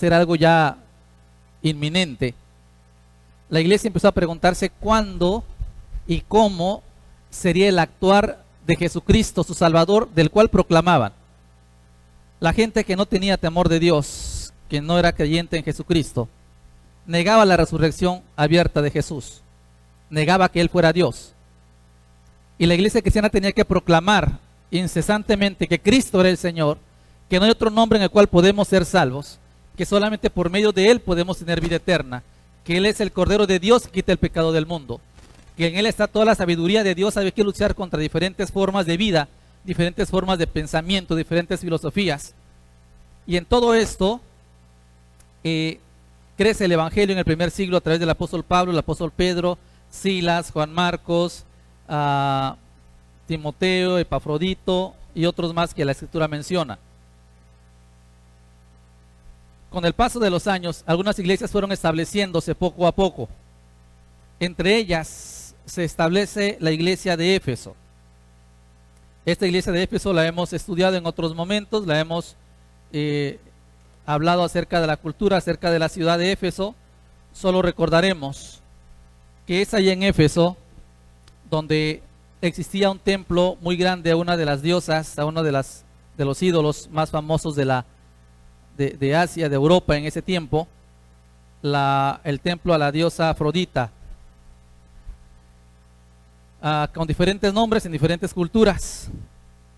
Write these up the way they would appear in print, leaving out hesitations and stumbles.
ser algo ya inminente, la iglesia empezó a preguntarse cuándo y cómo sería el actuar de Jesucristo, su Salvador, del cual proclamaban. La gente que no tenía temor de Dios, que no era creyente en Jesucristo, negaba la resurrección abierta de Jesús, negaba que Él fuera Dios. Y la iglesia cristiana tenía que proclamar incesantemente que Cristo era el Señor, que no hay otro nombre en el cual podemos ser salvos, que solamente por medio de Él podemos tener vida eterna, que Él es el Cordero de Dios que quita el pecado del mundo, que en Él está toda la sabiduría de Dios. Hay que luchar contra diferentes formas de vida, diferentes formas de pensamiento, diferentes filosofías. Y en todo esto crece el Evangelio en el primer siglo a través del apóstol Pablo, el apóstol Pedro, Silas, Juan Marcos, Timoteo, Epafrodito y otros más que la Escritura menciona. Con el paso de los años, algunas iglesias fueron estableciéndose poco a poco. Entre ellas se establece la iglesia de Éfeso. Esta iglesia de Éfeso la hemos estudiado en otros momentos, la hemos hablado acerca de la cultura, acerca de la ciudad de Éfeso. Solo recordaremos que es allí en Éfeso donde existía un templo muy grande a una de las diosas, a uno de los ídolos más famosos de Asia, de Europa en ese tiempo, el templo a la diosa Afrodita, con diferentes nombres en diferentes culturas.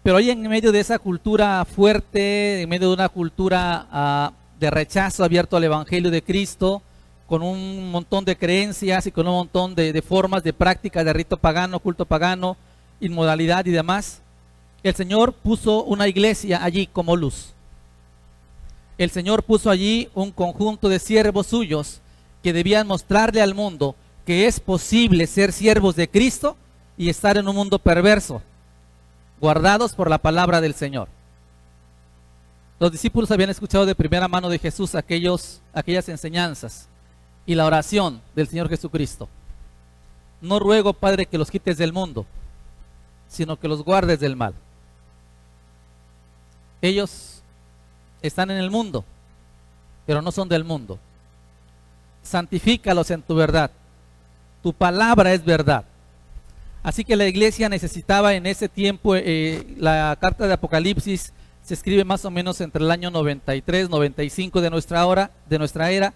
Pero ahí en medio de esa cultura fuerte, en medio de una cultura de rechazo abierto al Evangelio de Cristo, con un montón de creencias y con un montón de formas de práctica de rito pagano, culto pagano, inmoralidad y demás, el Señor puso una iglesia allí como luz. El Señor puso allí un conjunto de siervos suyos que debían mostrarle al mundo que es posible ser siervos de Cristo y estar en un mundo perverso, guardados por la palabra del Señor. Los discípulos habían escuchado de primera mano de Jesús aquellas enseñanzas y la oración del Señor Jesucristo. No ruego, Padre, que los quites del mundo, sino que los guardes del mal. Ellos están en el mundo, pero no son del mundo. Santifícalos en tu verdad. Tu palabra es verdad. Así que la iglesia necesitaba en ese tiempo, la carta de Apocalipsis se escribe más o menos entre el año 93, 95 de nuestra era.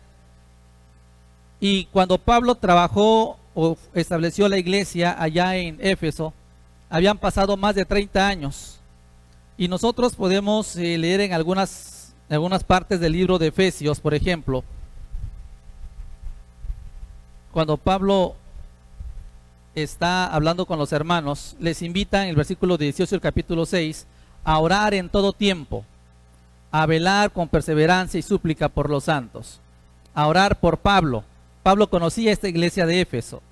Y cuando Pablo trabajó o estableció la iglesia allá en Éfeso, habían pasado más de 30 años. Y nosotros podemos leer en algunas partes del libro de Efesios, por ejemplo, cuando Pablo está hablando con los hermanos, les invita en el versículo 18 del capítulo 6 a orar en todo tiempo, a velar con perseverancia y súplica por los santos, a orar por Pablo. Pablo conocía esta iglesia de Éfeso.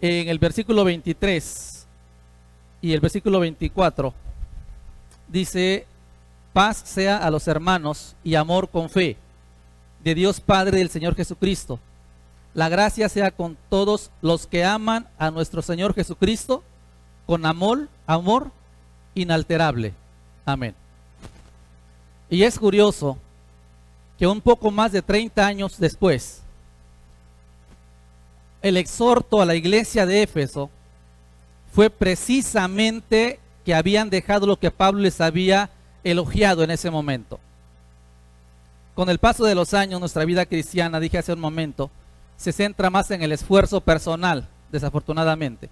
En el versículo 23 y el versículo 24 dice: paz sea a los hermanos y amor con fe de Dios Padre y del Señor Jesucristo. La gracia sea con todos los que aman a nuestro Señor Jesucristo con amor inalterable. Amén. Y es curioso que un poco más de 30 años después, el exhorto a la iglesia de Éfeso fue precisamente que habían dejado lo que Pablo les había elogiado en ese momento. Con el paso de los años, nuestra vida cristiana, dije hace un momento, se centra más en el esfuerzo personal, desafortunadamente.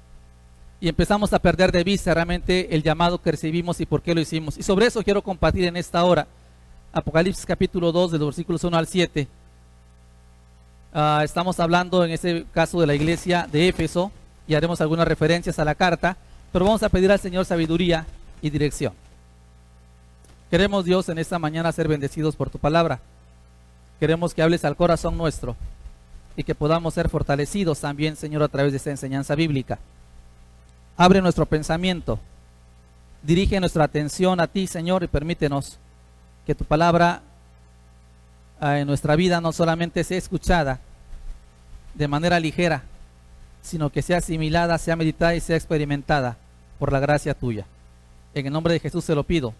Y empezamos a perder de vista realmente el llamado que recibimos y por qué lo hicimos. Y sobre eso quiero compartir en esta hora Apocalipsis capítulo 2, de los versículos 1 al 7. Estamos hablando en este caso de la iglesia de Éfeso y haremos algunas referencias a la carta, pero vamos a pedir al Señor sabiduría y dirección. Queremos, Dios, en esta mañana ser bendecidos por tu palabra. Queremos que hables al corazón nuestro y que podamos ser fortalecidos también, Señor, a través de esta enseñanza bíblica. Abre nuestro pensamiento, dirige nuestra atención a ti, Señor, y permítenos que tu palabra en nuestra vida no solamente sea escuchada de manera ligera, sino que sea asimilada, sea meditada y sea experimentada por la gracia tuya. En el nombre de Jesús se lo pido.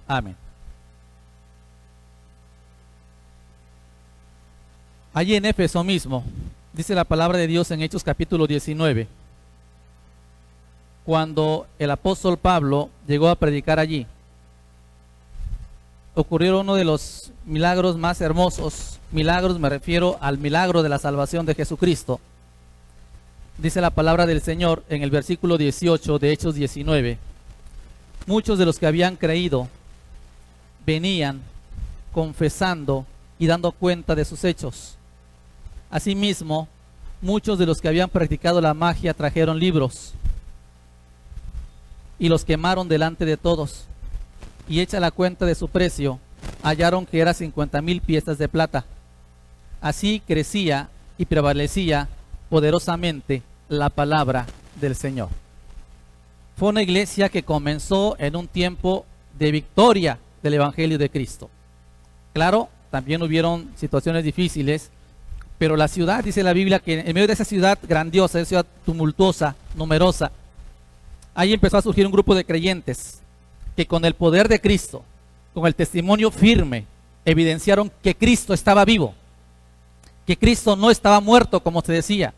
Amén. Allí en Éfeso mismo, dice la palabra de Dios en Hechos capítulo 19, cuando el apóstol Pablo llegó a predicar allí, ocurrió uno de los milagros más hermosos. Milagros, me refiero al milagro de la salvación de Jesucristo. Dice la palabra del Señor en el versículo 18 de Hechos 19. Muchos de los que habían creído venían confesando y dando cuenta de sus hechos. Asimismo, muchos de los que habían practicado la magia trajeron libros y los quemaron delante de todos. Y hecha la cuenta de su precio, hallaron que era 50,000 piezas de plata. Así crecía y prevalecía poderosamente la palabra del Señor. Fue una iglesia que comenzó en un tiempo de victoria del Evangelio de Cristo. Claro, también hubieron situaciones difíciles, pero la ciudad, dice la Biblia, que en medio de esa ciudad grandiosa, esa ciudad tumultuosa, numerosa, ahí empezó a surgir un grupo de creyentes que con el poder de Cristo, con el testimonio firme, evidenciaron que Cristo estaba vivo, que Cristo no estaba muerto, como se decía,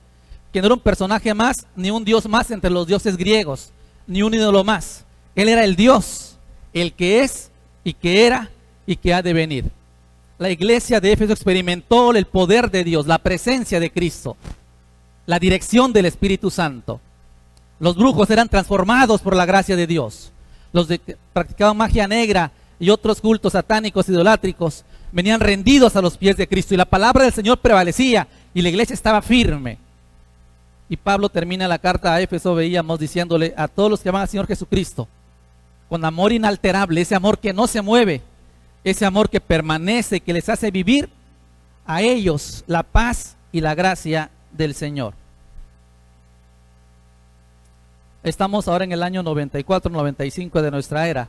que no era un personaje más, ni un dios más entre los dioses griegos, ni un ídolo más. Él era el Dios, el que es y que era y que ha de venir. La iglesia de Éfeso experimentó el poder de Dios, la presencia de Cristo, la dirección del Espíritu Santo. Los brujos eran transformados por la gracia de Dios. Los que practicaban magia negra y otros cultos satánicos, idolátricos, venían rendidos a los pies de Cristo y la palabra del Señor prevalecía y la iglesia estaba firme. Y Pablo termina la carta a Éfeso, veíamos, diciéndole a todos los que aman al Señor Jesucristo, con amor inalterable, ese amor que no se mueve, ese amor que permanece, que les hace vivir, a ellos la paz y la gracia del Señor. Estamos ahora en el año 94-95 de nuestra era.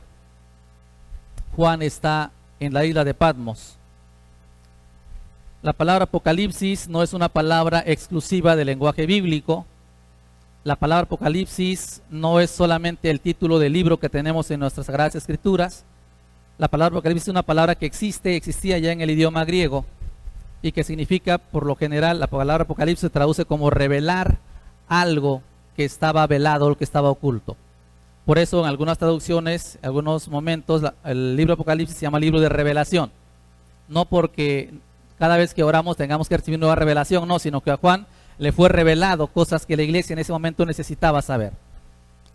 Juan está en la isla de Patmos. La palabra Apocalipsis no es una palabra exclusiva del lenguaje bíblico. La palabra Apocalipsis no es solamente el título del libro que tenemos en nuestras Sagradas Escrituras. La palabra Apocalipsis es una palabra que existía ya en el idioma griego y que significa, por lo general, la palabra Apocalipsis se traduce como revelar algo que estaba velado, que estaba oculto. Por eso en algunas traducciones, en algunos momentos, el libro de Apocalipsis se llama libro de revelación. No porque cada vez que oramos tengamos que recibir nueva revelación, no, sino que a Juan le fue revelado cosas que la iglesia en ese momento necesitaba saber.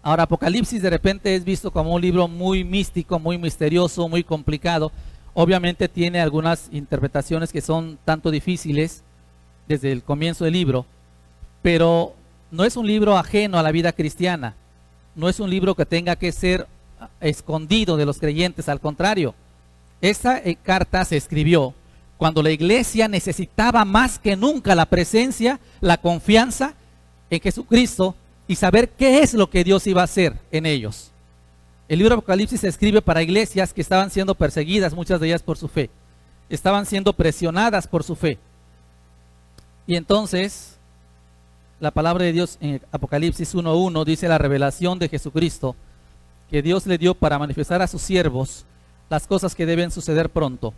Ahora, Apocalipsis de repente es visto como un libro muy místico, muy misterioso, muy complicado. Obviamente tiene algunas interpretaciones que son tanto difíciles desde el comienzo del libro, pero no es un libro ajeno a la vida cristiana. No es un libro que tenga que ser escondido de los creyentes, al contrario. Esta carta se escribió cuando la iglesia necesitaba más que nunca la presencia, la confianza en Jesucristo y saber qué es lo que Dios iba a hacer en ellos. El libro de Apocalipsis se escribe para iglesias que estaban siendo perseguidas, muchas de ellas por su fe. Estaban siendo presionadas por su fe. Y entonces, la palabra de Dios en Apocalipsis 1:1 dice la revelación de Jesucristo que Dios le dio para manifestar a sus siervos las cosas que deben suceder pronto.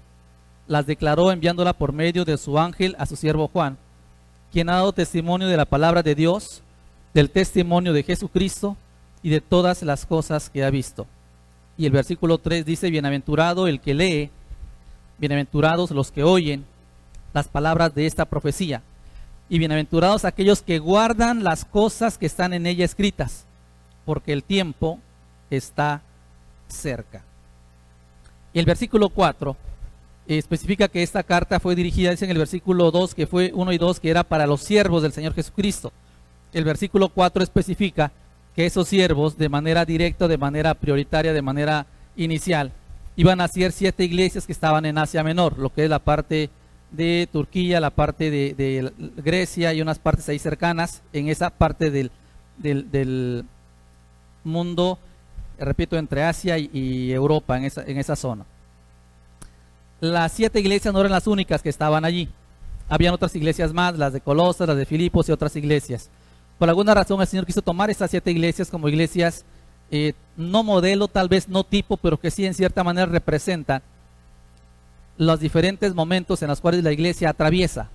Las declaró enviándola por medio de su ángel a su siervo Juan, quien ha dado testimonio de la palabra de Dios, del testimonio de Jesucristo y de todas las cosas que ha visto. Y el versículo 3 dice: bienaventurado el que lee, bienaventurados los que oyen las palabras de esta profecía, y bienaventurados aquellos que guardan las cosas que están en ella escritas, porque el tiempo está cerca. Y el versículo 4 especifica que esta carta fue dirigida, dice en el versículo 2, que fue 1 y 2, que era para los siervos del Señor Jesucristo. El versículo 4 especifica que esos siervos, de manera directa, de manera prioritaria, de manera inicial, iban a ser 7 iglesias que estaban en Asia Menor, lo que es la parte de Turquía, la parte de Grecia y unas partes ahí cercanas, en esa parte del mundo, repito, entre Asia y Europa, en esa zona. Las 7 iglesias no eran las únicas que estaban allí. Habían otras iglesias más, las de Colosas, las de Filipos y otras iglesias. Por alguna razón el Señor quiso tomar estas 7 iglesias como iglesias, no modelo, tal vez no tipo, pero que sí en cierta manera representan los diferentes momentos en los cuales la iglesia atraviesa.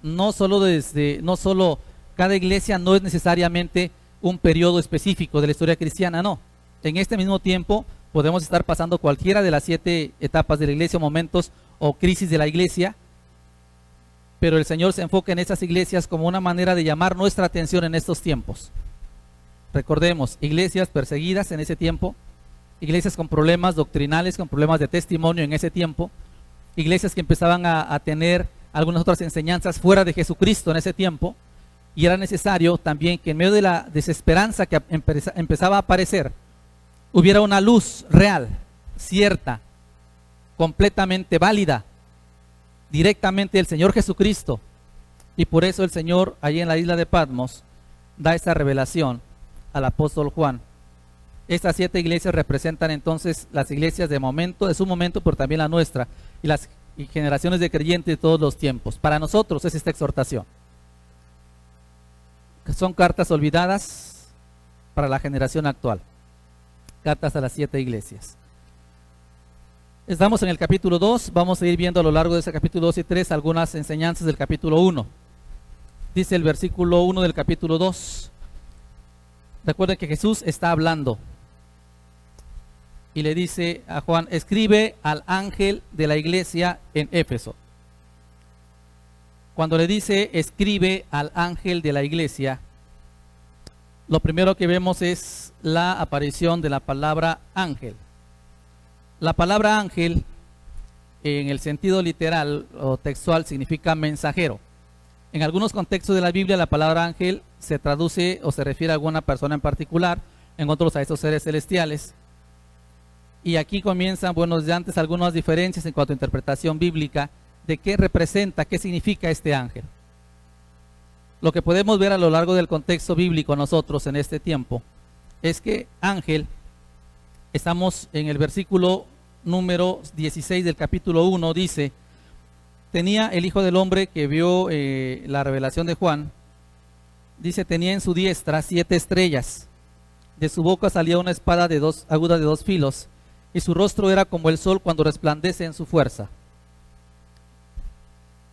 no solo cada iglesia no es necesariamente un periodo específico de la historia cristiana, no. En este mismo tiempo podemos estar pasando cualquiera de las 7 etapas de la iglesia, momentos o crisis de la iglesia, pero el Señor se enfoca en esas iglesias como una manera de llamar nuestra atención en estos tiempos. Recordemos, iglesias perseguidas en ese tiempo, iglesias con problemas doctrinales, con problemas de testimonio en ese tiempo, iglesias que empezaban a tener algunas otras enseñanzas fuera de Jesucristo en ese tiempo, y era necesario también que en medio de la desesperanza que empezaba a aparecer, hubiera una luz real, cierta, completamente válida, directamente del Señor Jesucristo. Y por eso el Señor, allí en la isla de Patmos, da esta revelación al apóstol Juan. Estas 7 iglesias representan entonces las iglesias de su momento, pero también la nuestra, y las generaciones de creyentes de todos los tiempos. Para nosotros es esta exhortación. Son cartas olvidadas para la generación actual. Cartas a las 7 iglesias. Estamos en el capítulo 2, vamos a ir viendo a lo largo de ese capítulo 2 y 3 algunas enseñanzas del capítulo 1. Dice el versículo 1 del capítulo 2. Recuerden que Jesús está hablando y le dice a Juan: escribe al ángel de la iglesia en Éfeso. Cuando le dice escribe al ángel de la iglesia, lo primero que vemos es la aparición de la palabra ángel. La palabra ángel, en el sentido literal o textual, significa mensajero. En algunos contextos de la Biblia, la palabra ángel se traduce o se refiere a alguna persona en particular, en otros a esos seres celestiales. Y aquí comienzan, bueno, desde antes algunas diferencias en cuanto a interpretación bíblica de qué representa, qué significa este ángel. Lo que podemos ver a lo largo del contexto bíblico nosotros en este tiempo es que ángel, estamos en el versículo número 16 del capítulo 1, dice: tenía el Hijo del Hombre que vio la revelación de Juan, dice, tenía en su diestra 7 estrellas, de su boca salía una espada aguda de 2 filos, y su rostro era como el sol cuando resplandece en su fuerza.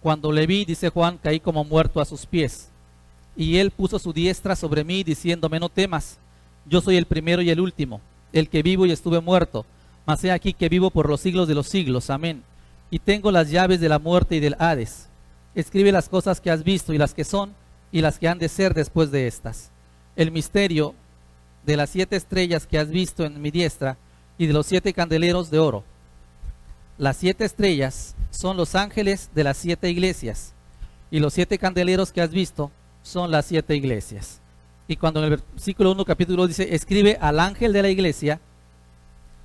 Cuando le vi, dice Juan, caí como muerto a sus pies, y él puso su diestra sobre mí, diciéndome: no temas, yo soy el primero y el último, el que vivo y estuve muerto, mas he aquí que vivo por los siglos de los siglos, amén. Y tengo las llaves de la muerte y del Hades. Escribe las cosas que has visto, y las que son, y las que han de ser después de estas. El misterio de las 7 estrellas que has visto en mi diestra, y de los 7 candeleros de oro. Las 7 estrellas son los ángeles de las 7 iglesias, y los 7 candeleros que has visto son las 7 iglesias. Y cuando en el versículo 1 capítulo dice escribe al ángel de la iglesia,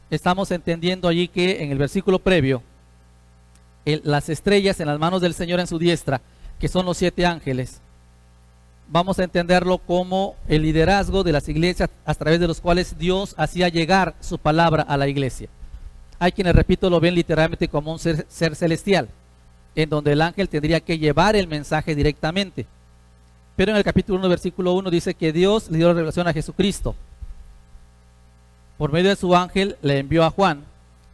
estamos entendiendo allí que en el versículo previo, las estrellas en las manos del Señor en su diestra, que son los 7 ángeles, vamos a entenderlo como el liderazgo de las iglesias a través de los cuales Dios hacía llegar su palabra a la iglesia. Hay quienes, repito, lo ven literalmente como un ser celestial, en donde el ángel tendría que llevar el mensaje directamente. Pero en el capítulo 1, versículo 1 dice que Dios le dio la revelación a Jesucristo. Por medio de su ángel le envió a Juan,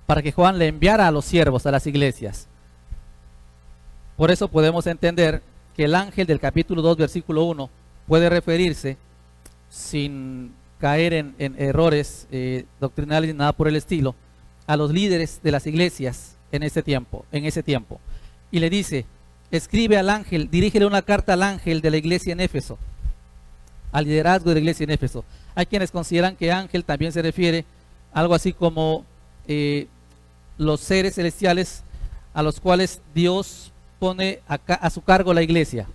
para que Juan le enviara a los siervos, a las iglesias. Por eso podemos entender que el ángel del capítulo 2, versículo 1, puede referirse, sin caer en errores doctrinales ni nada por el estilo, a los líderes de las iglesias en ese tiempo. Y le dice, escribe al ángel, dirígele una carta al ángel de la iglesia en Éfeso, al liderazgo de la iglesia en Éfeso. Hay quienes consideran que ángel también se refiere a algo así como los seres celestiales a los cuales Dios pone a su cargo la iglesia.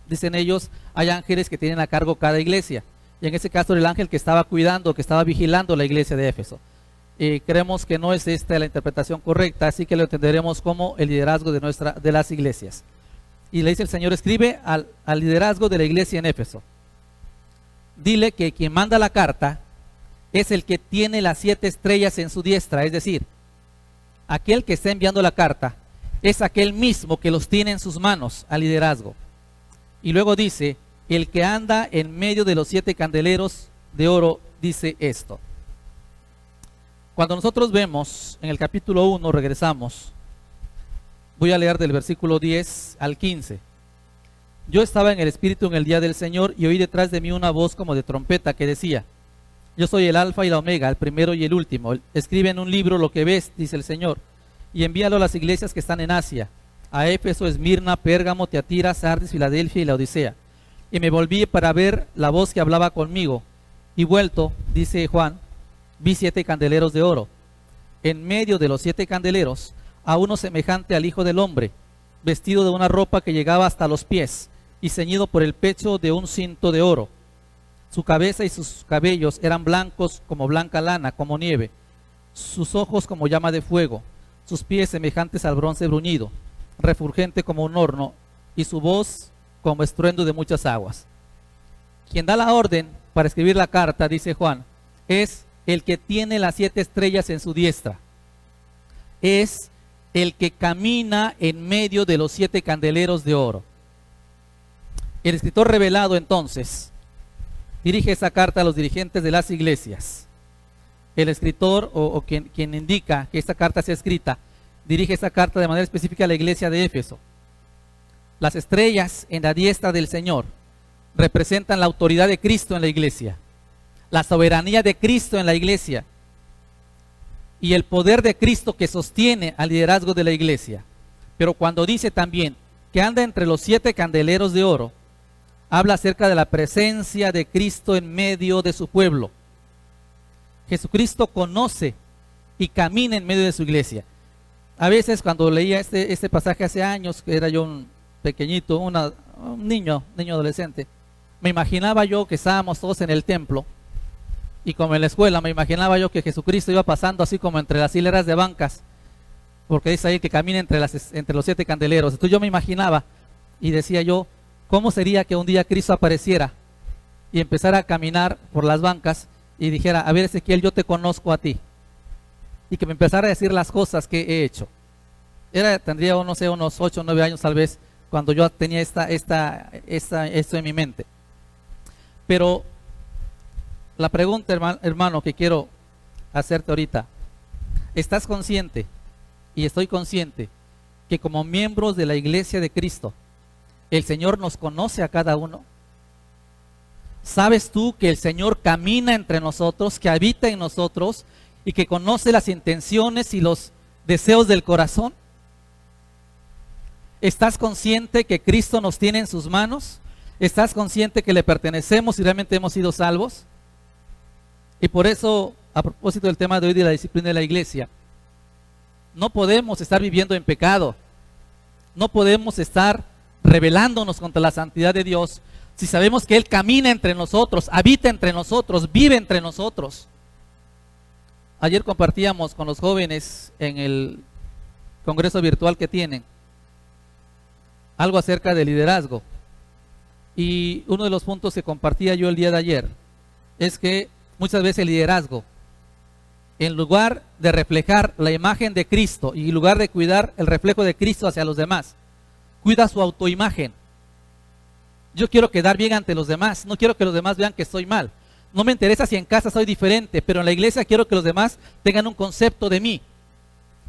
Dicen ellos, hay ángeles que tienen a cargo cada iglesia, y en ese caso el ángel que estaba cuidando, que estaba vigilando la iglesia de Éfeso. Creemos que no es esta la interpretación correcta, así que lo entenderemos como el liderazgo de las iglesias. Y le dice el Señor, escribe al liderazgo de la iglesia en Éfeso. Dile que quien manda la carta es el que tiene las 7 estrellas en su diestra, es decir, aquel que está enviando la carta es aquel mismo que los tiene en sus manos al liderazgo. Y luego dice, el que anda en medio de los 7 candeleros de oro dice esto. Cuando nosotros vemos en el capítulo 1, regresamos, voy a leer del versículo 10 al 15. Yo estaba en el Espíritu en el día del Señor y oí detrás de mí una voz como de trompeta que decía: yo soy el Alfa y la Omega, el primero y el último. Escribe en un libro lo que ves, dice el Señor, y envíalo a las iglesias que están en Asia, a Éfeso, Esmirna, Pérgamo, Tiatira, Sardis, Filadelfia y la Odisea. Y me volví para ver la voz que hablaba conmigo, y vuelto, dice Juan, vi 7 candeleros de oro. En medio de los 7 candeleros, a uno semejante al Hijo del Hombre, vestido de una ropa que llegaba hasta los pies, y ceñido por el pecho de un cinto de oro. Su cabeza y sus cabellos eran blancos como blanca lana, como nieve, sus ojos como llama de fuego, sus pies semejantes al bronce bruñido, refulgente como un horno, y su voz como estruendo de muchas aguas. Quien da la orden para escribir la carta, dice Juan, es el que tiene las 7 estrellas en su diestra. Es el que camina en medio de los 7 candeleros de oro. El escritor revelado entonces dirige esa carta a los dirigentes de las iglesias. El escritor o quien indica que esta carta sea escrita, dirige esa carta de manera específica a la iglesia de Éfeso. Las estrellas en la diestra del Señor representan la autoridad de Cristo en la iglesia, la soberanía de Cristo en la iglesia y el poder de Cristo que sostiene al liderazgo de la iglesia. Pero cuando dice también que anda entre los 7 candeleros de oro, habla acerca de la presencia de Cristo en medio de su pueblo. Jesucristo conoce y camina en medio de su iglesia. A veces cuando leía este pasaje hace años, que era yo un pequeñito, un niño adolescente, me imaginaba yo que estábamos todos en el templo, y como en la escuela me imaginaba yo que Jesucristo iba pasando así como entre las hileras de bancas, porque dice ahí que camina entre los 7 candeleros. Entonces yo me imaginaba y decía yo, ¿cómo sería que un día Cristo apareciera y empezara a caminar por las bancas y dijera: a ver, Ezequiel, yo te conozco a ti? Y que me empezara a decir las cosas que he hecho. Tendría, no sé, unos 8 o 9 años tal vez, cuando yo tenía esto en mi mente. Pero la pregunta, hermano, que quiero hacerte ahorita: ¿estás consciente? Y estoy consciente que como miembros de la iglesia de Cristo, el Señor nos conoce a cada uno. ¿Sabes tú que el Señor camina entre nosotros, que habita en nosotros y que conoce las intenciones y los deseos del corazón? ¿Estás consciente que Cristo nos tiene en sus manos? ¿Estás consciente que le pertenecemos y realmente hemos sido salvos? Y por eso, a propósito del tema de hoy de la disciplina de la iglesia, no podemos estar viviendo en pecado. No podemos estar rebelándonos contra la santidad de Dios si sabemos que Él camina entre nosotros, habita entre nosotros, vive entre nosotros. Ayer compartíamos con los jóvenes en el congreso virtual que tienen algo acerca del liderazgo, y uno de los puntos que compartía yo el día de ayer es que muchas veces el liderazgo, en lugar de reflejar la imagen de Cristo y en lugar de cuidar el reflejo de Cristo hacia los demás, cuida su autoimagen. Yo quiero quedar bien ante los demás, no quiero que los demás vean que estoy mal. No me interesa si en casa soy diferente, pero en la iglesia quiero que los demás tengan un concepto de mí.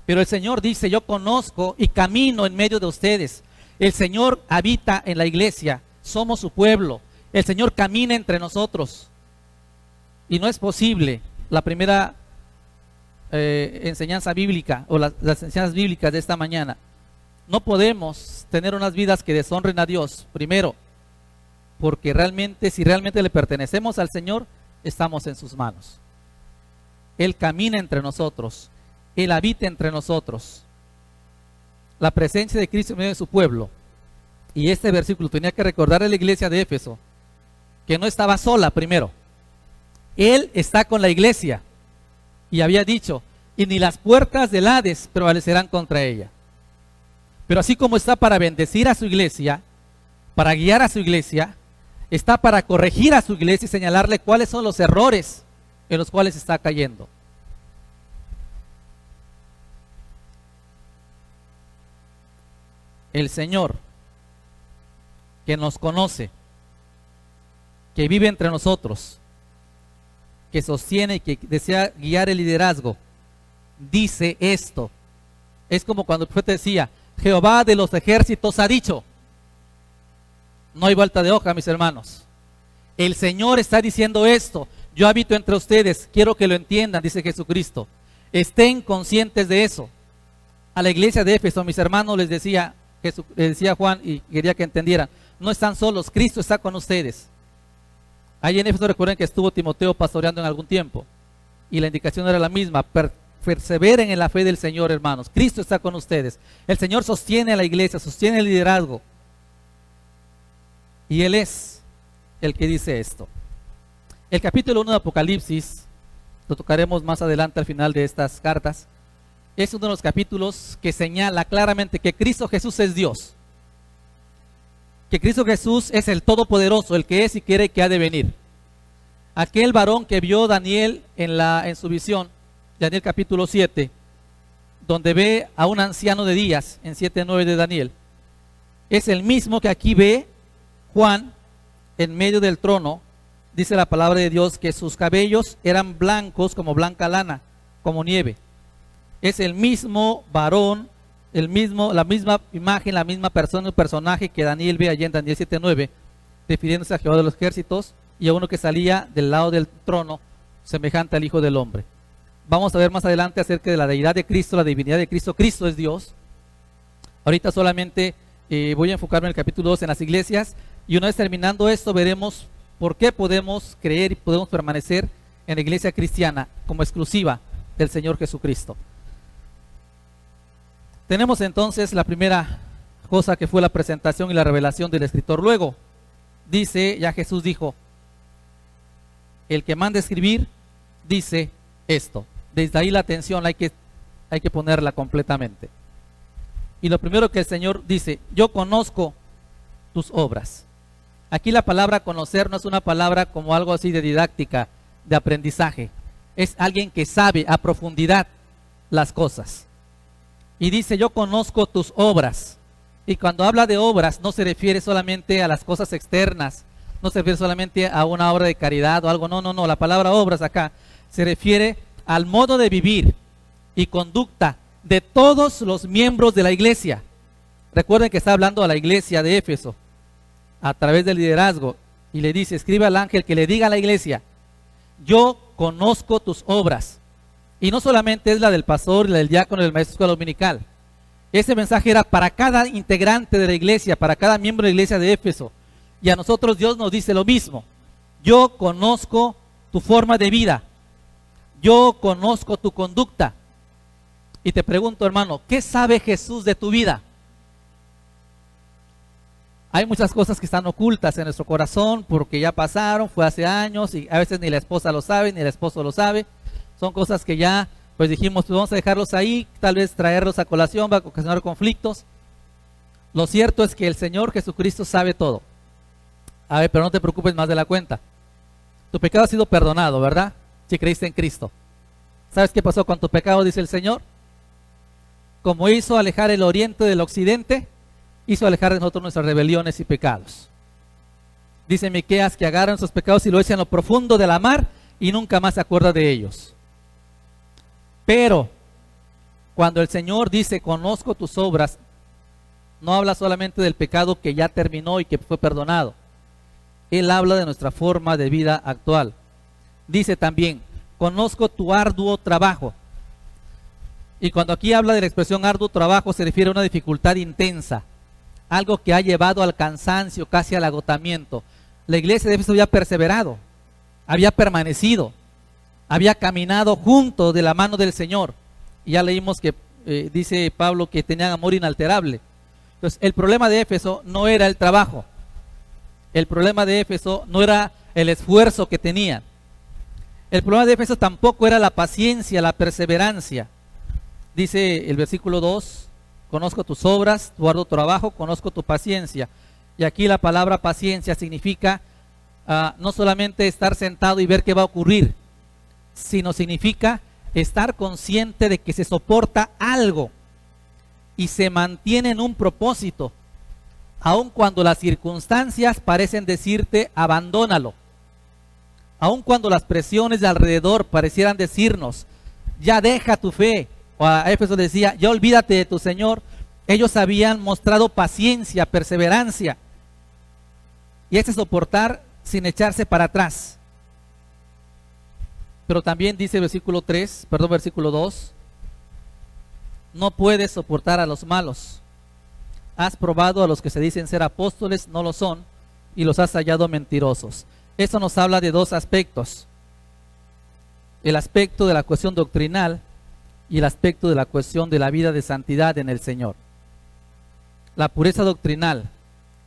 Pero el Señor dice: yo conozco y camino en medio de ustedes. El Señor habita en la iglesia, somos su pueblo. El Señor camina entre nosotros. Y no es posible, la primera enseñanza bíblica o las enseñanzas bíblicas de esta mañana, no podemos tener unas vidas que deshonren a Dios, primero, porque si realmente le pertenecemos al Señor, estamos en sus manos. Él camina entre nosotros, Él habita entre nosotros. La presencia de Cristo en medio de su pueblo. Y este versículo tenía que recordar a la iglesia de Éfeso que no estaba sola primero. Él está con la iglesia. Y había dicho: y ni las puertas del Hades prevalecerán contra ella. Pero así como está para bendecir a su iglesia, para guiar a su iglesia, está para corregir a su iglesia y señalarle cuáles son los errores en los cuales está cayendo. El Señor, que nos conoce, que vive entre nosotros, que sostiene y que desea guiar el liderazgo, dice esto. Es como cuando el profeta decía: Jehová de los ejércitos ha dicho. No hay vuelta de hoja, mis hermanos. El Señor está diciendo esto. Yo habito entre ustedes, quiero que lo entiendan, dice Jesucristo. Estén conscientes de eso. A la iglesia de Éfeso, mis hermanos, les decía Juan, y quería que entendieran, no están solos, Cristo está con ustedes. Ahí en Éfeso recuerden que estuvo Timoteo pastoreando en algún tiempo, y la indicación era la misma: perseveren en la fe del Señor, hermanos. Cristo está con ustedes. El Señor sostiene a la iglesia, sostiene el liderazgo, y Él es el que dice esto. El capítulo 1 de Apocalipsis, lo tocaremos más adelante al final de estas cartas, es uno de los capítulos que señala claramente que Cristo Jesús es Dios, que Cristo Jesús es el Todopoderoso, el que es y quiere que ha de venir. Aquel varón que vio Daniel en su visión, Daniel capítulo 7, donde ve a un anciano de días, en 7:9 de Daniel, es el mismo que aquí ve Juan en medio del trono. Dice la palabra de Dios que sus cabellos eran blancos como blanca lana, como nieve. Es el mismo varón, la misma imagen, la misma persona, el personaje que Daniel ve allá en Daniel 7:9, refiriéndose a Jehová de los ejércitos y a uno que salía del lado del trono, semejante al Hijo del Hombre. Vamos a ver más adelante acerca de la deidad de Cristo, la divinidad de Cristo. Cristo es Dios. Ahorita solamente voy a enfocarme en el capítulo 2 en las iglesias, y una vez terminando esto veremos por qué podemos creer y podemos permanecer en la iglesia cristiana como exclusiva del Señor Jesucristo. Tenemos entonces la primera cosa, que fue la presentación y la revelación del escritor. Luego dice, ya Jesús dijo, el que manda escribir dice esto. Desde ahí la atención hay que ponerla completamente. Y lo primero que el Señor dice: yo conozco tus obras. Aquí la palabra conocer no es una palabra como algo así de didáctica, de aprendizaje. Es alguien que sabe a profundidad las cosas. Y dice: yo conozco tus obras. Y cuando habla de obras no se refiere solamente a las cosas externas, no se refiere solamente a una obra de caridad o algo. No. La palabra obras acá se refiere al modo de vivir y conducta de todos los miembros de la iglesia. Recuerden que está hablando a la iglesia de Éfeso a través del liderazgo, y le dice: escribe al ángel que le diga a la iglesia: yo conozco tus obras. Y no solamente es la del pastor, la del diácono y del maestro de escuela dominical. Ese mensaje era para cada integrante de la iglesia, para cada miembro de la iglesia de Éfeso. Y a nosotros Dios nos dice lo mismo: yo conozco tu forma de vida, yo conozco tu conducta. Y te pregunto, hermano, ¿qué sabe Jesús de tu vida? Hay muchas cosas que están ocultas en nuestro corazón porque ya pasaron, fue hace años, y a veces ni la esposa lo sabe, ni el esposo lo sabe. Son cosas que ya, pues dijimos, pues vamos a dejarlos ahí, tal vez traerlos a colación, va a ocasionar conflictos. Lo cierto es que el Señor Jesucristo sabe todo. A ver, pero no te preocupes más de la cuenta. Tu pecado ha sido perdonado, ¿verdad? Si creíste en Cristo. ¿Sabes qué pasó con tu pecado? Dice el Señor. Como hizo alejar el oriente del occidente, hizo alejar de nosotros nuestras rebeliones y pecados. Dice Miqueas que agarran sus pecados y lo echan en lo profundo de la mar y nunca más se acuerda de ellos. Pero cuando el Señor dice conozco tus obras, no habla solamente del pecado que ya terminó y que fue perdonado. Él habla de nuestra forma de vida actual. Dice también: conozco tu arduo trabajo. Y cuando aquí habla de la expresión arduo trabajo, se refiere a una dificultad intensa, algo que ha llevado al cansancio, casi al agotamiento. La iglesia de Éfeso había perseverado, había permanecido, había caminado junto de la mano del Señor. Y ya leímos que dice Pablo que tenían amor inalterable. Entonces el problema de Éfeso no era el trabajo, el problema de Éfeso no era el esfuerzo que tenían, el problema de Éfeso tampoco era la paciencia, la perseverancia. Dice el versículo 2: conozco tus obras, tu arduo trabajo, conozco tu paciencia. Y aquí la palabra paciencia significa no solamente estar sentado y ver qué va a ocurrir, sino significa estar consciente de que se soporta algo y se mantiene en un propósito, aun cuando las circunstancias parecen decirte abandónalo, aun cuando las presiones de alrededor parecieran decirnos ya deja tu fe, o a Éfeso decía ya olvídate de tu Señor. Ellos habían mostrado paciencia, perseverancia, y este soportar sin echarse para atrás. Pero también dice versículo 2, no puedes soportar a los malos. Has probado a los que se dicen ser apóstoles, no lo son, y los has hallado mentirosos. Esto nos habla de dos aspectos: el aspecto de la cuestión doctrinal y el aspecto de la cuestión de la vida de santidad en el Señor. La pureza doctrinal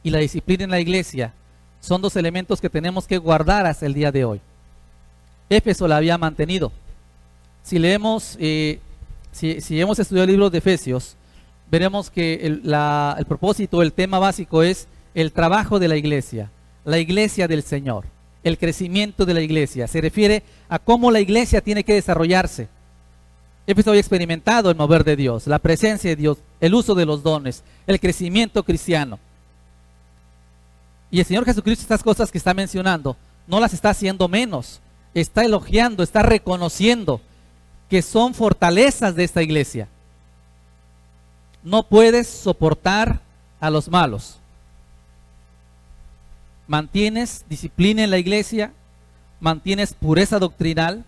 y la disciplina en la iglesia son dos elementos que tenemos que guardar hasta el día de hoy. Éfeso la había mantenido. Si leemos, si hemos estudiado el libro de Efesios, veremos que el propósito, el tema básico es el trabajo de la iglesia del Señor, el crecimiento de la iglesia. Se refiere a cómo la iglesia tiene que desarrollarse. Éfeso había experimentado el mover de Dios, la presencia de Dios, el uso de los dones, el crecimiento cristiano. Y el Señor Jesucristo, estas cosas que está mencionando, no las está haciendo menos, está elogiando, está reconociendo que son fortalezas de esta iglesia. No puedes soportar a los malos. Mantienes disciplina en la iglesia, mantienes pureza doctrinal,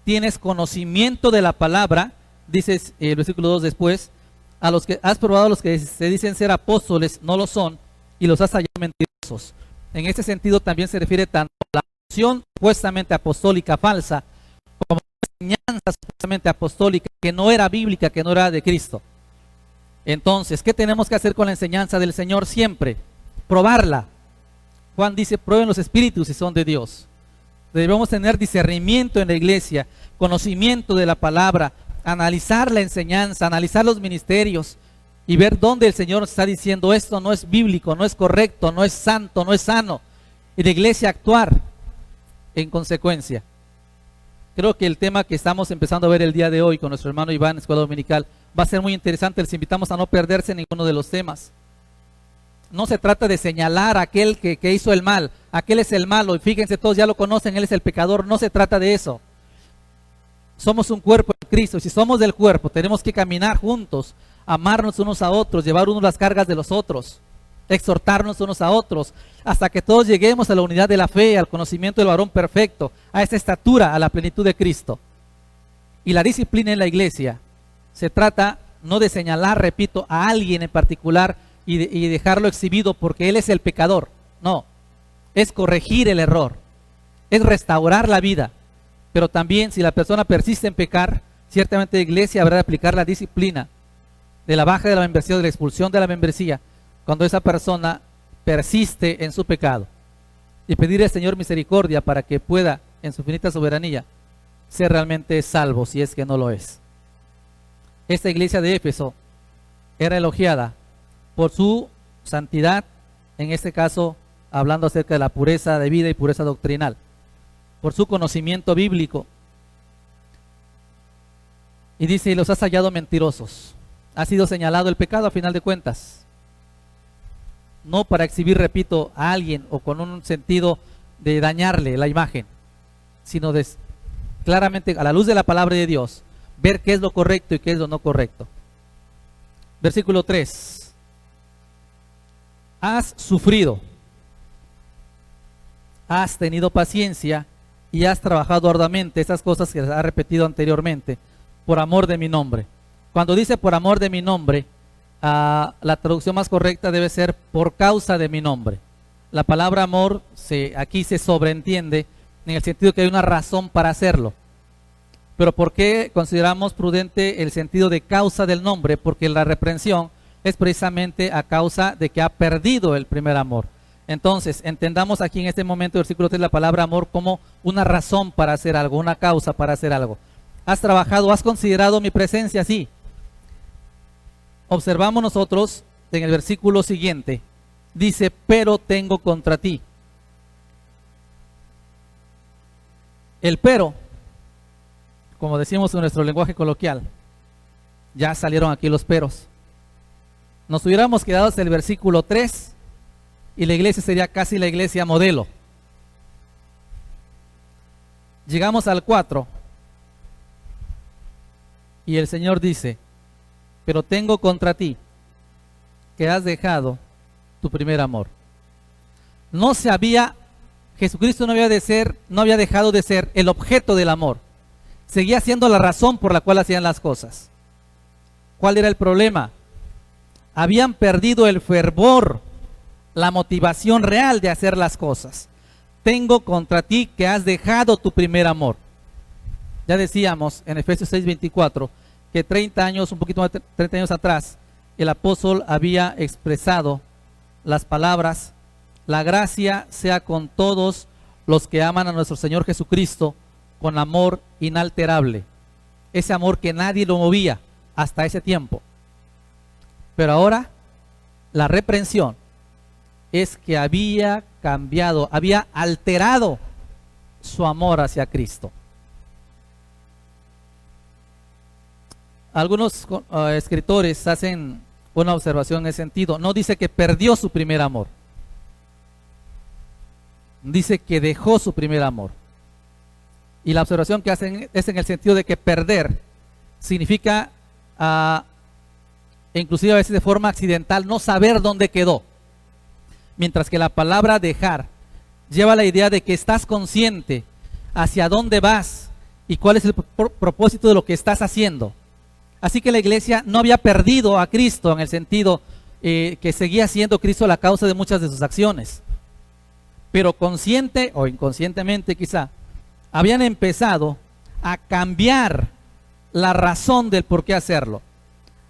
tienes conocimiento de la palabra, dice el versículo 2 después, a los que has probado, a los que se dicen ser apóstoles, no lo son, y los has hallado mentirosos. En este sentido también se refiere tanto a la unción supuestamente apostólica falsa, como a la enseñanza supuestamente apostólica que no era bíblica, que no era de Cristo. Entonces, ¿qué tenemos que hacer con la enseñanza del Señor siempre? Probarla. Juan dice, prueben los espíritus si son de Dios. Debemos tener discernimiento en la iglesia, conocimiento de la palabra, analizar la enseñanza, analizar los ministerios y ver dónde el Señor nos está diciendo esto no es bíblico, no es correcto, no es santo, no es sano. Y la iglesia actuar en consecuencia. Creo que el tema que estamos empezando a ver el día de hoy con nuestro hermano Iván, Escuela Dominical, va a ser muy interesante. Les invitamos a no perderse ninguno de los temas. No se trata de señalar a aquel que hizo el mal, aquel es el malo, y fíjense, todos ya lo conocen, él es el pecador. No se trata de eso. Somos un cuerpo de Cristo, y si somos del cuerpo, tenemos que caminar juntos, amarnos unos a otros, llevar unos las cargas de los otros, exhortarnos unos a otros, hasta que todos lleguemos a la unidad de la fe, al conocimiento del varón perfecto, a esta estatura, a la plenitud de Cristo. Y la disciplina en la iglesia se trata no de señalar, repito, a alguien en particular y dejarlo exhibido porque él es el pecador. No, es corregir el error, es restaurar la vida. Pero también si la persona persiste en pecar, ciertamente la iglesia habrá de aplicar la disciplina de la baja de la membresía, de la expulsión de la membresía, cuando esa persona persiste en su pecado, y pedir al Señor misericordia para que pueda, en su infinita soberanía, ser realmente salvo si es que no lo es. Esta iglesia de Éfeso era elogiada por su santidad, en este caso hablando acerca de la pureza de vida y pureza doctrinal, por su conocimiento bíblico. Y dice, y los has hallado mentirosos. Ha sido señalado el pecado a final de cuentas, no para exhibir, repito, a alguien o con un sentido de dañarle la imagen, sino de claramente a la luz de la palabra de Dios ver qué es lo correcto y qué es lo no correcto. Versículo 3. Has sufrido, has tenido paciencia y has trabajado arduamente, esas cosas que ha repetido anteriormente, por amor de mi nombre. Cuando dice por amor de mi nombre, la traducción más correcta debe ser por causa de mi nombre. La palabra amor aquí se sobreentiende en el sentido que hay una razón para hacerlo. Pero ¿por qué consideramos prudente el sentido de causa del nombre? Porque la reprensión es precisamente a causa de que ha perdido el primer amor. Entonces, entendamos aquí en este momento, versículo 3, la palabra amor como una razón para hacer algo, una causa para hacer algo. Has trabajado, has considerado mi presencia, sí. Observamos nosotros en el versículo siguiente, dice, pero tengo contra ti. El pero, como decimos en nuestro lenguaje coloquial, ya salieron aquí los peros. Nos hubiéramos quedado hasta el versículo 3 y la iglesia sería casi la iglesia modelo. Llegamos al 4 y el Señor dice, pero tengo contra ti que has dejado tu primer amor. Jesucristo no había dejado de ser el objeto del amor. Seguía siendo la razón por la cual hacían las cosas. ¿Cuál era el problema? Habían perdido el fervor, la motivación real de hacer las cosas. Tengo contra ti que has dejado tu primer amor. Ya decíamos en Efesios 6:24 que 30 años, un poquito más de 30 años atrás, el apóstol había expresado las palabras: la gracia sea con todos los que aman a nuestro Señor Jesucristo con amor inalterable. Ese amor que nadie lo movía hasta ese tiempo. Pero ahora la reprensión es que había cambiado, había alterado su amor hacia Cristo. Algunos escritores hacen una observación en ese sentido. No dice que perdió su primer amor, dice que dejó su primer amor. Y la observación que hacen es en el sentido de que perder significa, inclusive a veces de forma accidental, no saber dónde quedó. Mientras que la palabra dejar lleva la idea de que estás consciente hacia dónde vas y cuál es el propósito de lo que estás haciendo. Así que la iglesia no había perdido a Cristo en el sentido que seguía siendo Cristo la causa de muchas de sus acciones. Pero consciente o inconscientemente quizá, habían empezado a cambiar la razón del por qué hacerlo.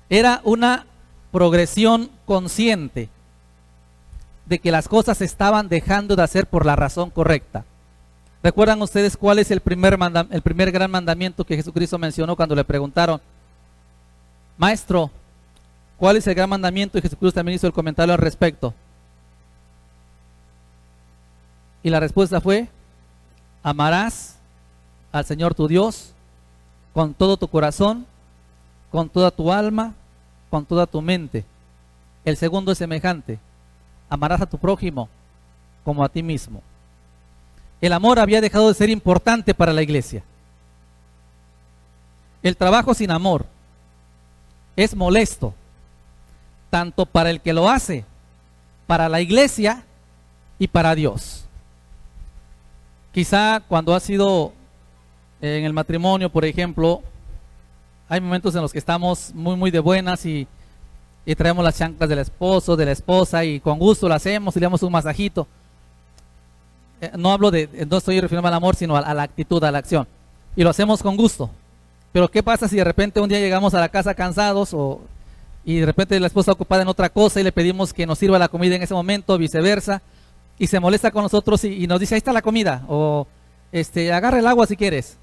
Era una progresión consciente de que las cosas se estaban dejando de hacer por la razón correcta. ¿Recuerdan ustedes cuál es el primer gran mandamiento que Jesucristo mencionó cuando le preguntaron: Maestro, ¿cuál es el gran mandamiento? Y Jesucristo también hizo el comentario al respecto. Y la respuesta fue: amarás al Señor tu Dios con todo tu corazón, con toda tu alma, con toda tu mente. El segundo es semejante: amarás a tu prójimo como a ti mismo. El amor había dejado de ser importante para la iglesia. El trabajo sin amor es molesto, tanto para el que lo hace, para la iglesia y para Dios. Quizá cuando ha sido en el matrimonio, por ejemplo, hay momentos en los que estamos muy de buenas y traemos las chanclas del esposo, de la esposa, y con gusto lo hacemos y le damos un masajito. No estoy refiriendo al amor, sino a la actitud, a la acción. Y lo hacemos con gusto. Pero ¿qué pasa si de repente un día llegamos a la casa cansados y de repente la esposa está ocupada en otra cosa y le pedimos que nos sirva la comida en ese momento, viceversa, y se molesta con nosotros y nos dice: ahí está la comida, o agarra el agua si quieres?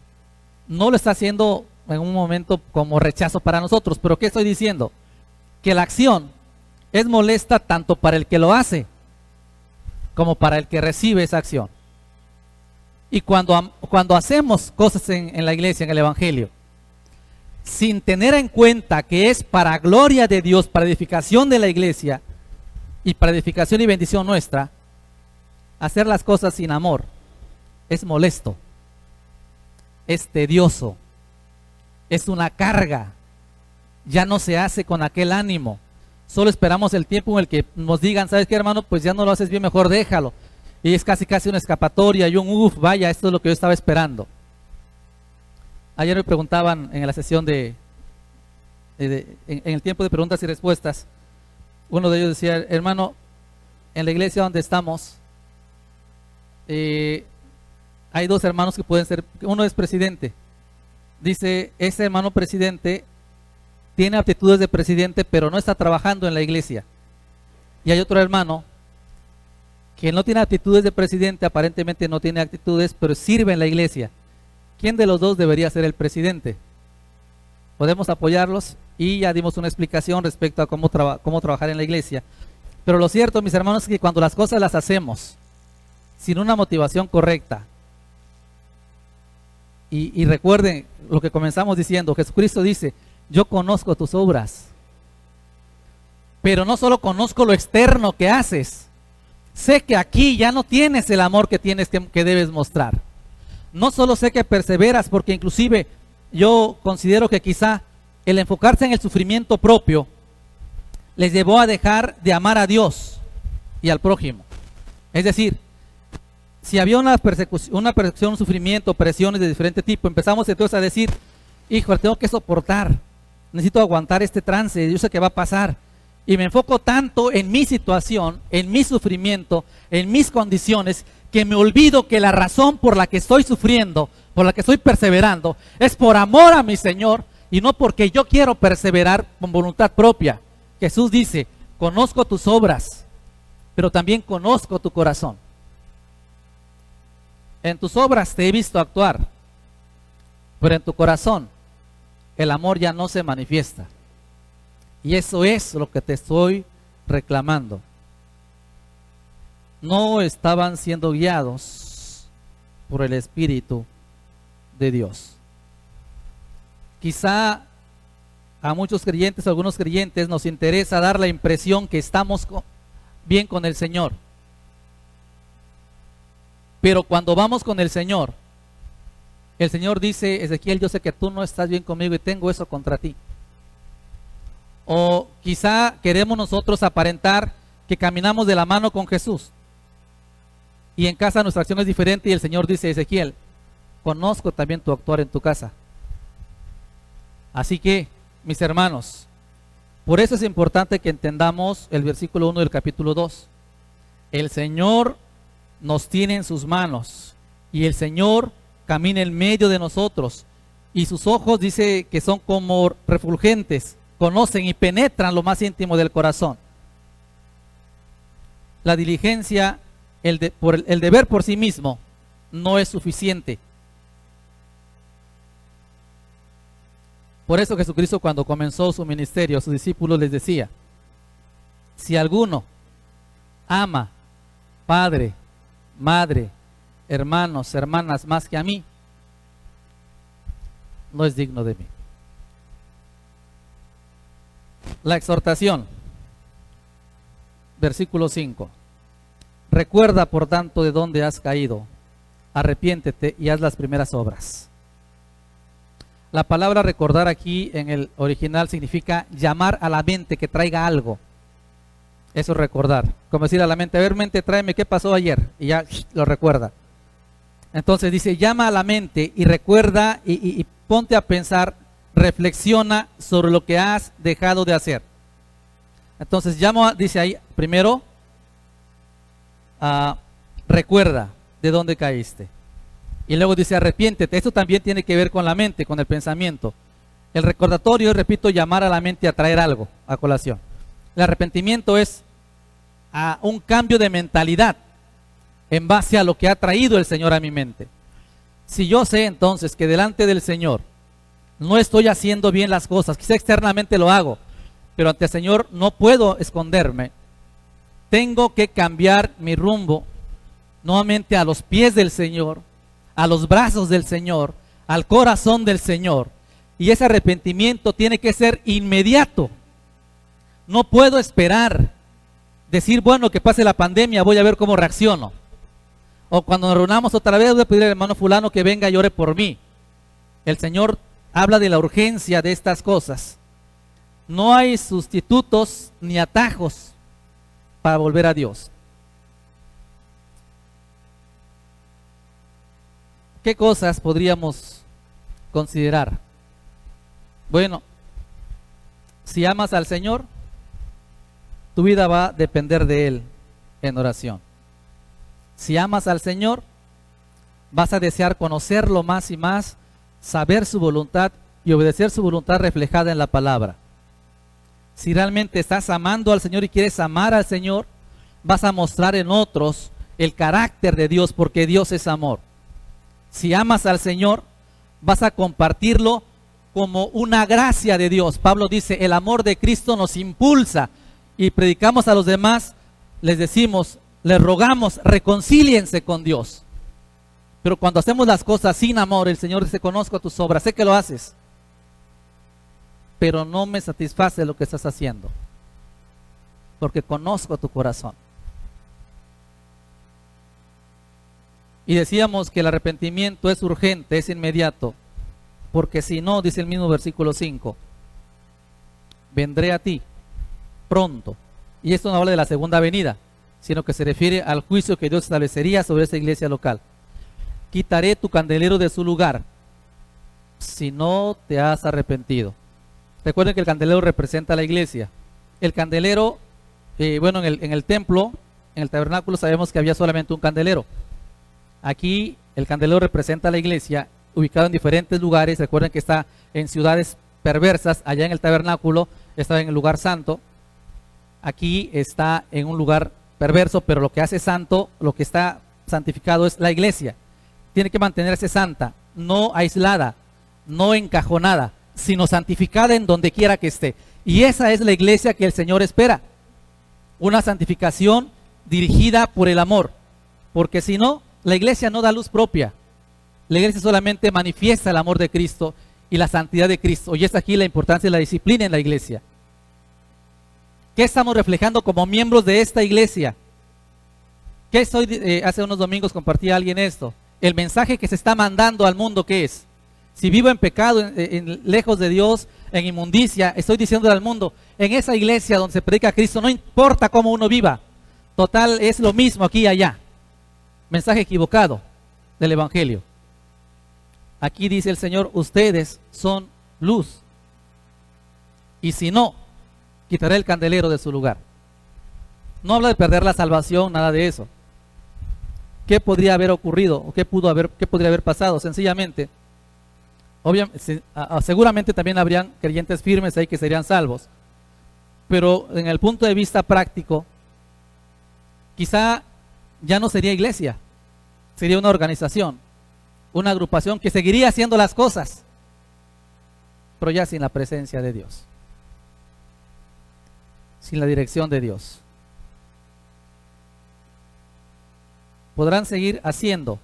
No lo está haciendo en un momento como rechazo para nosotros. Pero ¿qué estoy diciendo? Que la acción es molesta tanto para el que lo hace como para el que recibe esa acción. Y cuando hacemos cosas en la iglesia, en el evangelio, sin tener en cuenta que es para gloria de Dios, para edificación de la iglesia y para edificación y bendición nuestra, hacer las cosas sin amor es molesto, es tedioso, es una carga. Ya no se hace con aquel ánimo. Solo esperamos el tiempo en el que nos digan: ¿sabes qué, hermano? Pues ya no lo haces bien, mejor déjalo. Y es casi una escapatoria y vaya, esto es lo que yo estaba esperando. Ayer me preguntaban en la sesión en el tiempo de preguntas y respuestas, uno de ellos decía: hermano, en la iglesia donde estamos hay dos hermanos que pueden ser, uno es presidente. Dice, ese hermano presidente tiene aptitudes de presidente, pero no está trabajando en la iglesia. Y hay otro hermano que no tiene aptitudes de presidente, aparentemente no tiene actitudes, pero sirve en la iglesia. ¿Quién de los dos debería ser el presidente? Podemos apoyarlos y ya dimos una explicación respecto a cómo trabajar en la iglesia. Pero lo cierto, mis hermanos, es que cuando las cosas las hacemos sin una motivación correcta, y recuerden lo que comenzamos diciendo, Jesucristo dice: yo conozco tus obras, pero no solo conozco lo externo que haces, sé que aquí ya no tienes el amor que debes mostrar. No solo sé que perseveras, porque inclusive yo considero que quizá el enfocarse en el sufrimiento propio les llevó a dejar de amar a Dios y al prójimo. Es decir, si había una persecución, sufrimiento, presiones de diferente tipo, empezamos entonces a decir, hijo, tengo que soportar, necesito aguantar este trance, yo sé que va a pasar. Y me enfoco tanto en mi situación, en mi sufrimiento, en mis condiciones, que me olvido que la razón por la que estoy sufriendo, por la que estoy perseverando, es por amor a mi Señor y no porque yo quiero perseverar con voluntad propia. Jesús dice, conozco tus obras, pero también conozco tu corazón. En tus obras te he visto actuar, pero en tu corazón el amor ya no se manifiesta. Y eso es lo que te estoy reclamando. No estaban siendo guiados por el Espíritu de Dios. Quizá a muchos creyentes, a algunos creyentes, nos interesa dar la impresión que estamos bien con el Señor. Pero cuando vamos con el Señor dice, Ezequiel, yo sé que tú no estás bien conmigo y tengo eso contra ti. O quizá queremos nosotros aparentar que caminamos de la mano con Jesús. Y en casa nuestra acción es diferente y el Señor dice, Ezequiel, conozco también tu actuar en tu casa. Así que, mis hermanos, por eso es importante que entendamos el versículo 1 del capítulo 2. El Señor nos tiene en sus manos y el Señor camina en medio de nosotros y sus ojos dice que son como refulgentes, conocen y penetran lo más íntimo del corazón. La diligencia, el deber por sí mismo no es suficiente. Por eso Jesucristo, cuando comenzó su ministerio, a sus discípulos les decía, si alguno ama padre, madre, hermanos, hermanas más que a mí, no es digno de mí. La exhortación, versículo 5. Recuerda, por tanto, de dónde has caído, arrepiéntete y haz las primeras obras. La palabra recordar aquí en el original significa llamar a la mente que traiga algo. Eso es recordar. Como decir a la mente, a ver, mente, tráeme qué pasó ayer. Y ya lo recuerda. Entonces dice, llama a la mente y recuerda y ponte a pensar, reflexiona sobre lo que has dejado de hacer. Entonces llama, dice ahí, primero, recuerda de dónde caíste. Y luego dice, arrepiéntete. Esto también tiene que ver con la mente, con el pensamiento. El recordatorio, repito, llamar a la mente a traer algo a colación. El arrepentimiento es un cambio de mentalidad en base a lo que ha traído el Señor a mi mente. Si yo sé entonces que delante del Señor no estoy haciendo bien las cosas, quizá externamente lo hago, pero ante el Señor no puedo esconderme, tengo que cambiar mi rumbo nuevamente a los pies del Señor, a los brazos del Señor, al corazón del Señor. Y ese arrepentimiento tiene que ser inmediato. No puedo esperar, decir, bueno, que pase la pandemia, voy a ver cómo reacciono. O cuando nos reunamos otra vez, voy a pedir al hermano fulano que venga y ore por mí. El Señor habla de la urgencia de estas cosas. No hay sustitutos ni atajos para volver a Dios. ¿Qué cosas podríamos considerar? Bueno, si amas al Señor, tu vida va a depender de Él en oración. Si amas al Señor, vas a desear conocerlo más y más, saber su voluntad y obedecer su voluntad reflejada en la palabra. Si realmente estás amando al Señor y quieres amar al Señor, vas a mostrar en otros el carácter de Dios, porque Dios es amor. Si amas al Señor, vas a compartirlo como una gracia de Dios. Pablo dice, el amor de Cristo nos impulsa, y predicamos a los demás, les decimos, les rogamos, reconcíliense con Dios. Pero cuando hacemos las cosas sin amor, el Señor dice, conozco tus obras, sé que lo haces, pero no me satisface lo que estás haciendo, porque conozco tu corazón. Y decíamos que el arrepentimiento es urgente, es inmediato, porque si no, dice el mismo versículo 5, vendré a ti pronto. Y esto no habla de la segunda venida, sino que se refiere al juicio que Dios establecería sobre esa iglesia local. Quitaré tu candelero de su lugar si no te has arrepentido. Recuerden que el candelero representa a la iglesia. El candelero, bueno, en el templo, en el tabernáculo sabemos que había solamente un candelero. Aquí el candelero representa a la iglesia, ubicado en diferentes lugares. Recuerden que está en ciudades perversas. Allá en el tabernáculo estaba en el lugar santo. Aquí está en un lugar perverso, pero lo que hace santo, lo que está santificado es la iglesia. Tiene que mantenerse santa, no aislada, no encajonada, sino santificada en donde quiera que esté. Y esa es la iglesia que el Señor espera. Una santificación dirigida por el amor. Porque si no, la iglesia no da luz propia. La iglesia solamente manifiesta el amor de Cristo y la santidad de Cristo. Y es aquí la importancia de la disciplina en la iglesia. ¿Qué estamos reflejando como miembros de esta iglesia? ¿Qué estoy, hace unos domingos compartí a alguien esto. El mensaje que se está mandando al mundo, ¿qué es? Si vivo en pecado, lejos de Dios, en inmundicia, estoy diciéndole al mundo, en esa iglesia donde se predica a Cristo, no importa cómo uno viva, total, es lo mismo aquí y allá. Mensaje equivocado del Evangelio. Aquí dice el Señor, ustedes son luz. Y si no, quitaré el candelero de su lugar. No habla de perder la salvación, nada de eso. ¿Qué podría haber ocurrido? ¿O qué podría haber pasado? Sencillamente, seguramente también habrían creyentes firmes ahí que serían salvos. Pero en el punto de vista práctico, quizá ya no sería iglesia, sería una organización, una agrupación que seguiría haciendo las cosas, pero ya sin la presencia de Dios, sin la dirección de Dios. Podrán seguir haciendo,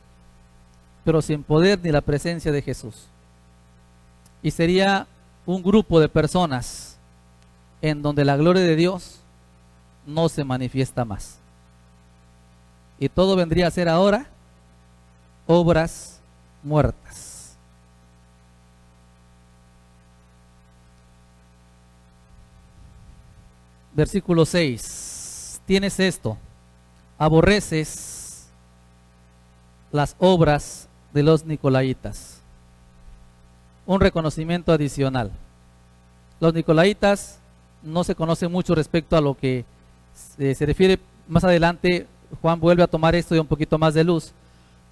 pero sin poder ni la presencia de Jesús. Y sería un grupo de personas en donde la gloria de Dios no se manifiesta más. Y todo vendría a ser ahora obras muertas. Versículo 6. Tienes esto, aborreces las obras de los nicolaitas. Un reconocimiento adicional. Los nicolaitas no se conoce mucho respecto a lo que se refiere más adelante. Juan vuelve a tomar esto de un poquito más de luz,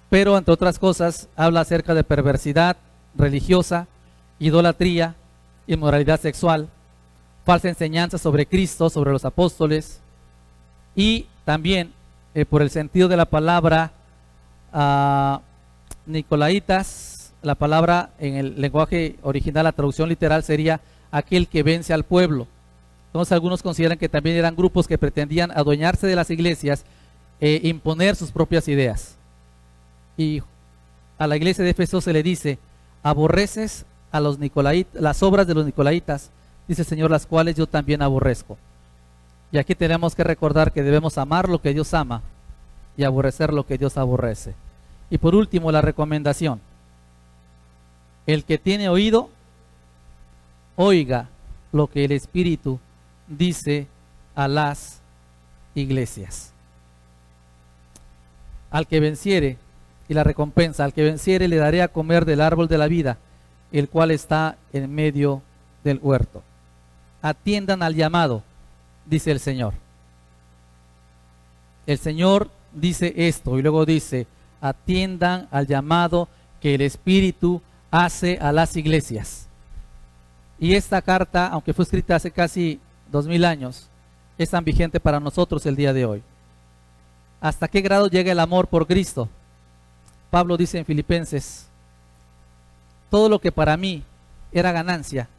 pero entre otras cosas habla acerca de perversidad religiosa, idolatría, inmoralidad sexual, falsa enseñanza sobre Cristo, sobre los apóstoles, y también por el sentido de la palabra nicolaitas, la palabra en el lenguaje original, la traducción literal sería aquel que vence al pueblo. Entonces algunos consideran que también eran grupos que pretendían adueñarse de las iglesias e imponer sus propias ideas. Y a la iglesia de Éfeso se le dice, aborreces a los nicolaitas, las obras de los nicolaitas, dice el Señor, las cuales yo también aborrezco. Y aquí tenemos que recordar que debemos amar lo que Dios ama y aborrecer lo que Dios aborrece. Y por último, la recomendación. El que tiene oído, oiga lo que el Espíritu dice a las iglesias. Al que venciere, y la recompensa, al que venciere le daré a comer del árbol de la vida, el cual está en medio del huerto. Atiendan al llamado, dice el Señor. El Señor dice esto y luego dice, atiendan al llamado que el Espíritu hace a las iglesias. Y esta carta, aunque fue escrita hace casi 2000 años, es tan vigente para nosotros el día de hoy. ¿Hasta qué grado llega el amor por Cristo? Pablo dice en Filipenses, todo lo que para mí era ganancia,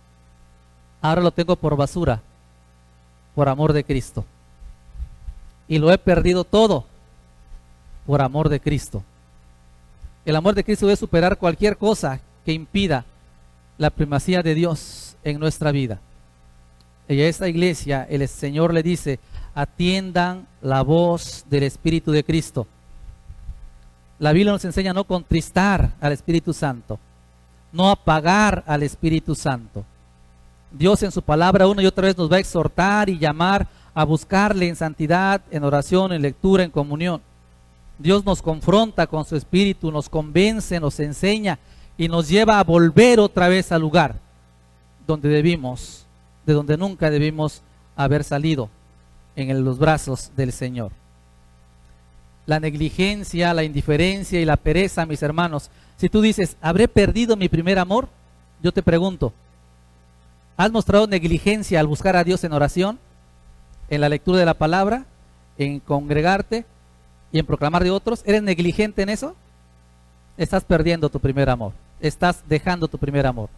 ahora lo tengo por basura, por amor de Cristo. Y lo he perdido todo por amor de Cristo. El amor de Cristo debe superar cualquier cosa que impida la primacía de Dios en nuestra vida. Y a esta iglesia el Señor le dice, atiendan la voz del Espíritu de Cristo. La Biblia nos enseña a no contristar al Espíritu Santo, no apagar al Espíritu Santo. Dios en su palabra una y otra vez nos va a exhortar y llamar a buscarle en santidad, en oración, en lectura, en comunión. Dios nos confronta con su espíritu, nos convence, nos enseña y nos lleva a volver otra vez al lugar donde debimos, de donde nunca debimos haber salido, en los brazos del Señor. La negligencia, la indiferencia y la pereza, mis hermanos, si tú dices, ¿habré perdido mi primer amor? Yo te pregunto, ¿has mostrado negligencia al buscar a Dios en oración, en la lectura de la palabra, en congregarte y en proclamar de otros? ¿Eres negligente en eso? Estás perdiendo tu primer amor, estás dejando tu primer amor.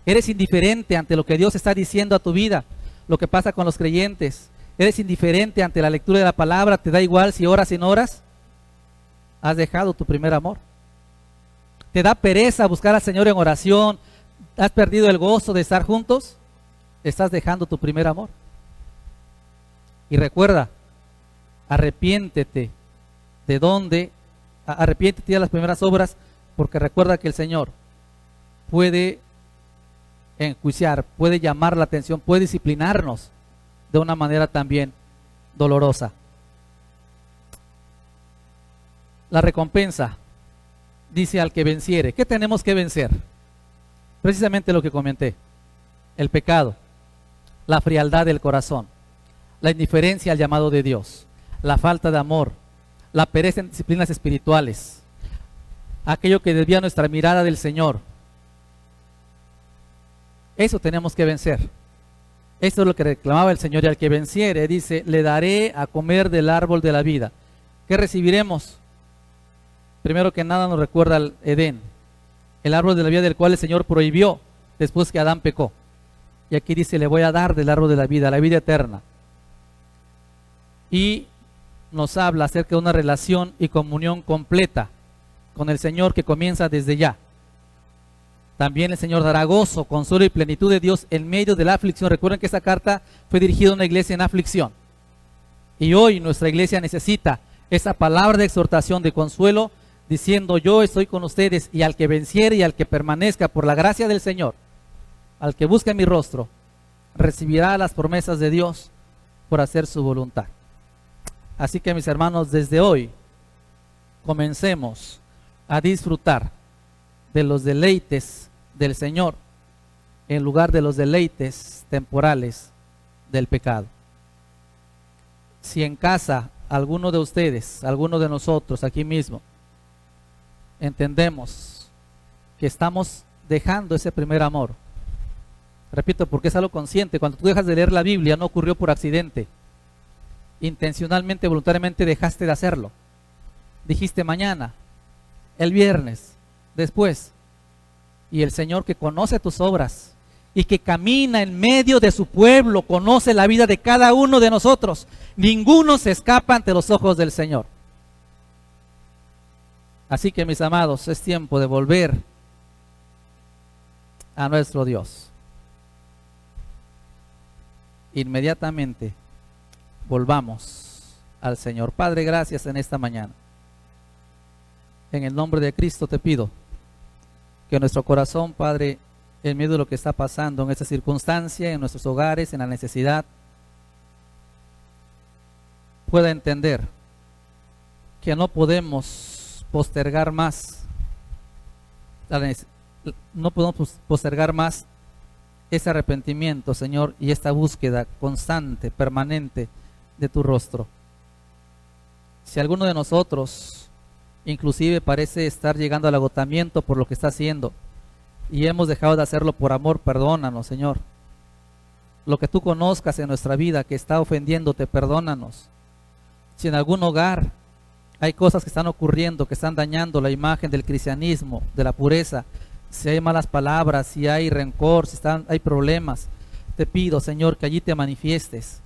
Eres indiferente ante lo que Dios está diciendo a tu vida, lo que pasa con los creyentes. Eres indiferente ante la lectura de la palabra, te da igual si oras sin horas. Has dejado tu primer amor. Te da pereza buscar al Señor en oración, has perdido el gozo de estar juntos, estás dejando tu primer amor. Y recuerda, arrepiéntete arrepiéntete de las primeras obras, porque recuerda que el Señor puede enjuiciar, puede llamar la atención, puede disciplinarnos de una manera también dolorosa. La recompensa, dice al que venciere. ¿Qué tenemos que vencer? Precisamente lo que comenté: el pecado, la frialdad del corazón, la indiferencia al llamado de Dios, la falta de amor, la pereza en disciplinas espirituales, aquello que desvía nuestra mirada del Señor. Eso tenemos que vencer. Esto es lo que reclamaba el Señor: y al que venciere, dice, le daré a comer del árbol de la vida. ¿Qué recibiremos? Primero que nada nos recuerda al Edén, el árbol de la vida del cual el Señor prohibió después que Adán pecó. Y aquí dice, le voy a dar del árbol de la vida eterna. Y nos habla acerca de una relación y comunión completa con el Señor que comienza desde ya. También el Señor dará gozo, consuelo y plenitud de Dios en medio de la aflicción. Recuerden que esta carta fue dirigida a una iglesia en aflicción. Y hoy nuestra iglesia necesita esa palabra de exhortación, de consuelo, diciendo: yo estoy con ustedes, y al que venciere y al que permanezca por la gracia del Señor, al que busque mi rostro, recibirá las promesas de Dios por hacer su voluntad. Así que, mis hermanos, desde hoy comencemos a disfrutar de los deleites del Señor en lugar de los deleites temporales del pecado. Si en casa alguno de ustedes, alguno de nosotros aquí mismo, entendemos que estamos dejando ese primer amor, repito, porque es algo consciente. Cuando tú dejas de leer la Biblia, no ocurrió por accidente. Intencionalmente, voluntariamente dejaste de hacerlo. Dijiste mañana, el viernes, después. Y el Señor, que conoce tus obras y que camina en medio de su pueblo, conoce la vida de cada uno de nosotros. Ninguno se escapa ante los ojos del Señor. Así que, mis amados, es tiempo de volver a nuestro Dios. Inmediatamente volvamos al Señor. Padre, gracias en esta mañana. En el nombre de Cristo te pido que nuestro corazón, Padre, en medio de lo que está pasando en esta circunstancia, en nuestros hogares, en la necesidad, pueda entender que no podemos postergar más, ese arrepentimiento, Señor, y esta búsqueda constante, permanente de tu rostro. Si alguno de nosotros inclusive parece estar llegando al agotamiento por lo que está haciendo y hemos dejado de hacerlo por amor, perdónanos, Señor. Lo que tú conozcas en nuestra vida que está ofendiéndote, perdónanos. Si en algún hogar hay cosas que están ocurriendo, que están dañando la imagen del cristianismo, de la pureza, si hay malas palabras, si hay rencor, si hay problemas, te pido, Señor, que allí te manifiestes.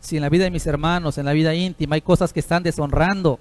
Si en la vida de mis hermanos, en la vida íntima, hay cosas que están deshonrando